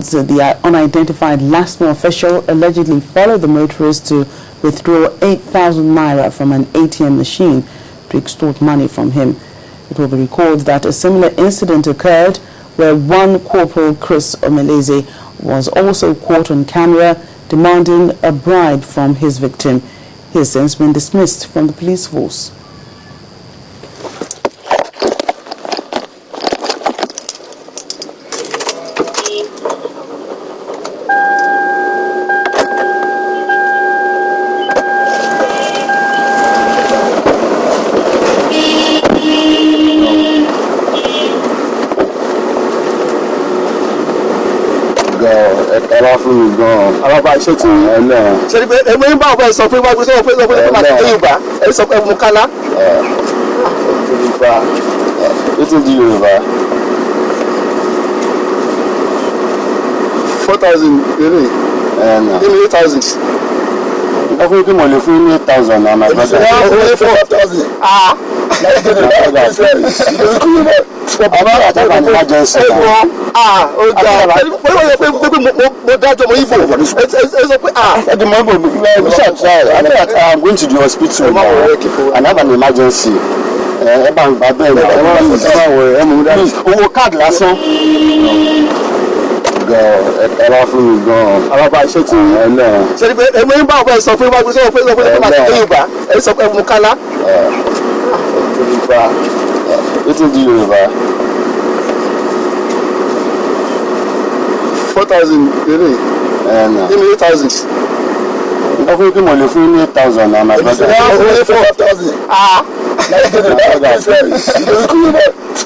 So the unidentified Lasmo official allegedly followed the motorist to withdraw 8,000 naira from an ATM machine to extort money from him. It will be recalled that a similar incident occurred where one Corporal Chris Omeleze was also caught on camera demanding a bribe from his victim. He has since been dismissed from the police force. Alaba ṣe ti ṣe ni pé ẹgbẹ́ yín bá ọ̀pẹ sọ pé wá gbé sọ pé máa ṣe Yorùbá ẹ sọ pé ẹmu kálá. Yorùbá ètò di Yorùbá 4,000 eré ní 8,000. Ẹ fún kí mo lè fún 8,000 náà my brother. Ẹ fún 4,000. About attack an emergency. At the moment, we shall try. I'm going to the hospital now and have an emergency. Card lásán. Ẹ fún mi gan. Alaba ṣe ti ṣe ni pé ẹgbẹ́ yín bá ọ̀pẹ sọ pé wá gbé sọ pé máa ṣe Yorùbá ẹ sọ pé ẹmu kálá. Yorùbá ètò di Yorùbá 4,000 eré ní 8,000. Ẹ fún kí mo lè fún 8,000 náà my brother. Ẹ fún 4,000.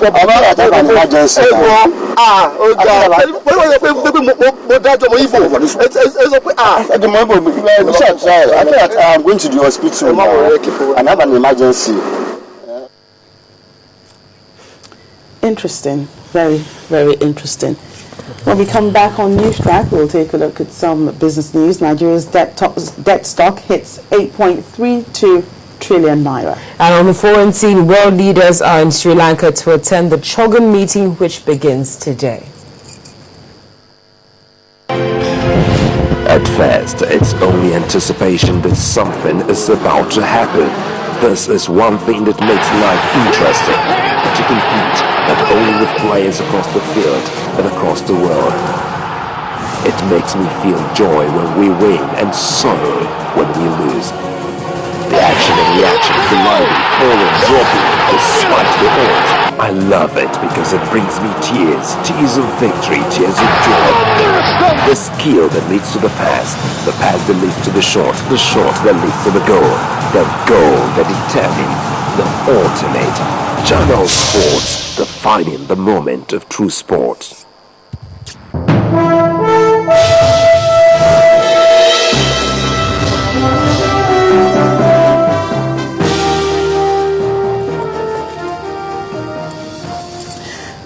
About attack an emergency. At the moment, we shall try. I'm going to the hospital now and have an emergency. Interesting, very, very interesting. When we come back on News Track, we'll take a look at some business news. Nigeria's debt stock hits 8.32 trillion naira. And on the foreign scene, world leaders are in Sri Lanka to attend the Chogan meeting, which begins today. At first, it's only anticipation that something is about to happen. This is one thing that makes life interesting. To compete not only with players across the field, but across the world. It makes me feel joy when we win and sorrow when we lose. The action and reaction, colliding, falling, dropping, despite the odds. I love it because it brings me tears of victory, tears of joy. The skill that leads to the pass that leads to the shot that leads to the goal that determines the ultimate. Channel Sports, defining the moment of true sport.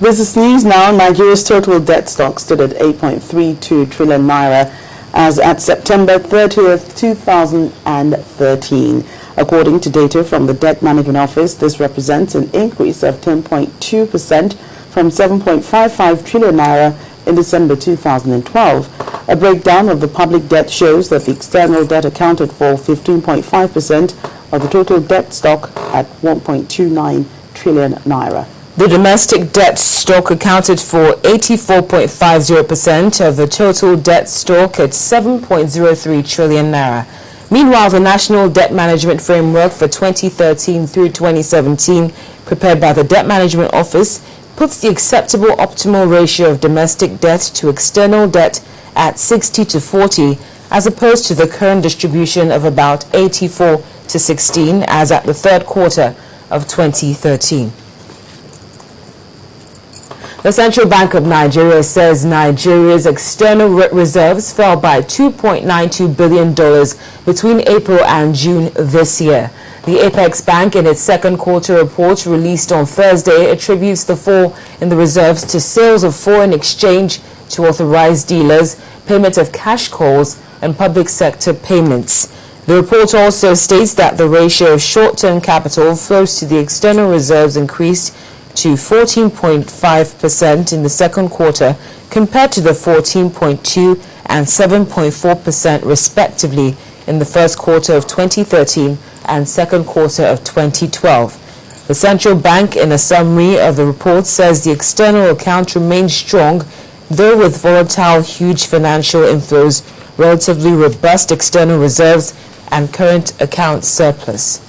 Business news now. Nigeria's total debt stock stood at 8.32 trillion naira as at September 30th, 2013. According to data from the Debt Management Office, this represents an increase of 10.2% from 7.55 trillion naira in December 2012. A breakdown of the public debt shows that the external debt accounted for 15.5% of the total debt stock at 1.29 trillion naira. The domestic debt stock accounted for 84.50% of the total debt stock at 7.03 trillion naira. Meanwhile, the National Debt Management Framework for 2013 through 2017, prepared by the Debt Management Office, puts the acceptable optimal ratio of domestic debt to external debt at 60:40, as opposed to the current distribution of about 84:16 as at the third quarter of 2013. The Central Bank of Nigeria says Nigeria's external reserves fell by $2.92 billion between April and June this year. The Apex Bank, in its second quarter report released on Thursday, attributes the fall in the reserves to sales of foreign exchange to authorized dealers, payment of cash calls, and public sector payments. The report also states that the ratio of short-term capital flows to the external reserves increased to 14.5% in the second quarter, compared to the 14.2% and 7.4% respectively in the first quarter of 2013 and second quarter of 2012. The central bank, in a summary of the report, says the external account remains strong, though with volatile, huge financial inflows, relatively robust external reserves, and current account surplus.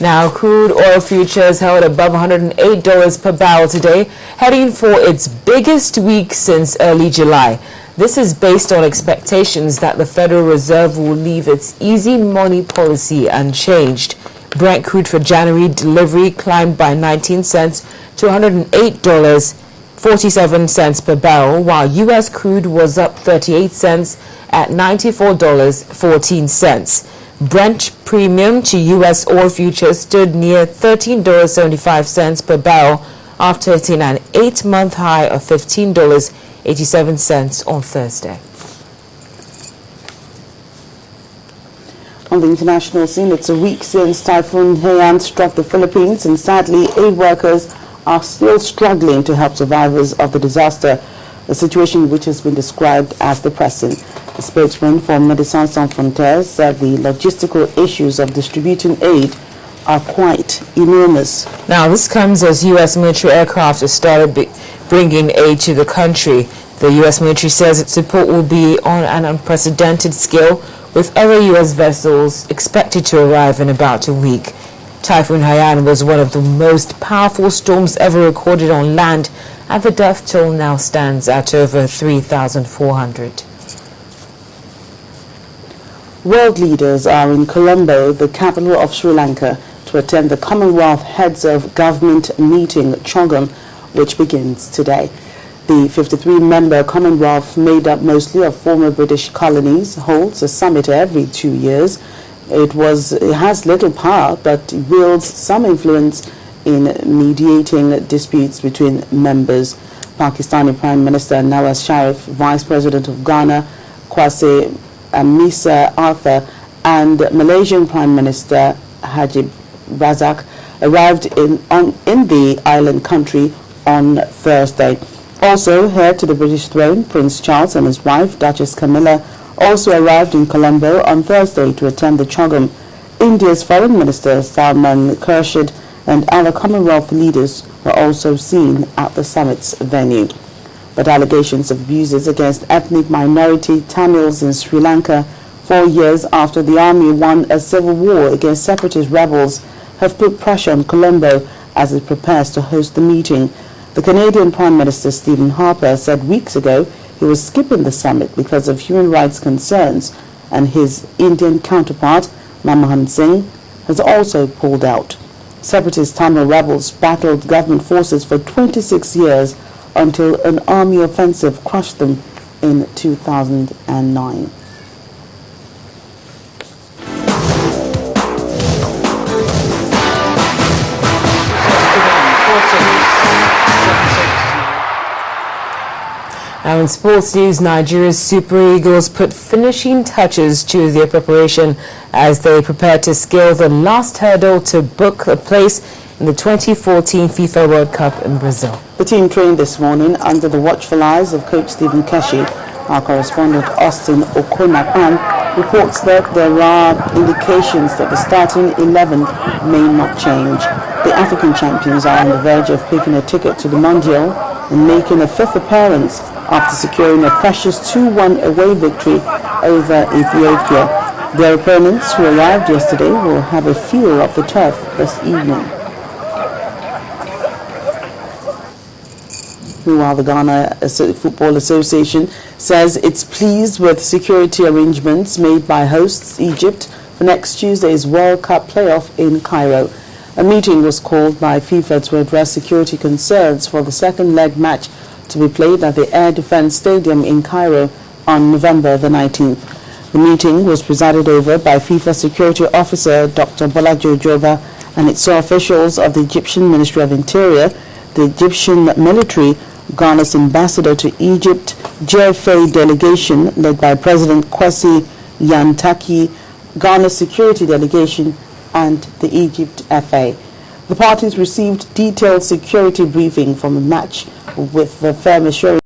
Now, crude oil futures held above $108 per barrel today, heading for its biggest week since early July. This is based on expectations that the Federal Reserve will leave its easy money policy unchanged. Brent crude for January delivery climbed by 19 cents to $108.47 per barrel, while U.S. crude was up 38 cents at $94.14. Brent premium to U.S. oil futures stood near $13.75 per barrel after hitting an 8-month high of $15.87 on Thursday. On the international scene, it's a week since Typhoon Haiyan struck the Philippines, and sadly, aid workers are still struggling to help survivors of the disaster, a situation which has been described as depressing. The spokesman for Médecins Sans Frontières said the logistical issues of distributing aid are quite enormous. Now, this comes as U.S. military aircraft have started bringing aid to the country. The U.S. military says its support will be on an unprecedented scale, with other U.S. vessels expected to arrive in about a week. Typhoon Haiyan was one of the most powerful storms ever recorded on land, and the death toll now stands at over 3,400. World leaders are in Colombo, the capital of Sri Lanka, to attend the Commonwealth Heads of Government meeting, CHOGM, which begins today. The 53-member Commonwealth, made up mostly of former British colonies, holds a summit every 2 years. It has little power, but wields some influence in mediating disputes between members. Pakistani Prime Minister Nawaz Sharif, Vice President of Ghana, Kwasi Amisa Arthur, and Malaysian Prime Minister Najib Razak arrived in the island country on Thursday. Also, heir to the British throne, Prince Charles and his wife, Duchess Camilla, also arrived in Colombo on Thursday to attend the CHOGM. India's Foreign Minister Salman Khurshid and other Commonwealth leaders were also seen at the summit's venue. But allegations of abuses against ethnic minority Tamils in Sri Lanka 4 years after the army won a civil war against separatist rebels have put pressure on Colombo as it prepares to host the meeting. The Canadian Prime Minister Stephen Harper said weeks ago he was skipping the summit because of human rights concerns, and his Indian counterpart, Manmohan Singh, has also pulled out. Separatist Tamil rebels battled government forces for 26 years until an army offensive crushed them in 2009. Now, in sports news, Nigeria's Super Eagles put finishing touches to their preparation as they prepare to scale the last hurdle to book a place in the 2014 FIFA World Cup in Brazil. The team trained this morning under the watchful eyes of coach Stephen Keshi. Our correspondent Austin Okonapan reports that there are indications that the starting 11 may not change. The African champions are on the verge of picking a ticket to the Mondial and making a fifth appearance after securing a precious 2-1 away victory over Ethiopia. Their opponents, who arrived yesterday, will have a feel of the turf this evening. Meanwhile, the Ghana Football Association says it's pleased with security arrangements made by hosts Egypt for next Tuesday's World Cup playoff in Cairo. A meeting was called by FIFA to address security concerns for the second leg match to be played at the Air Defense Stadium in Cairo on November the 19th. The meeting was presided over by FIFA Security Officer Dr. Bolajo Joba, and it saw officials of the Egyptian Ministry of Interior, the Egyptian military, Ghana's ambassador to Egypt, JFA delegation led by President Kwesi Yantaki, Ghana's security delegation, and the Egypt FA. The parties received detailed security briefing from the match, with the firm assuring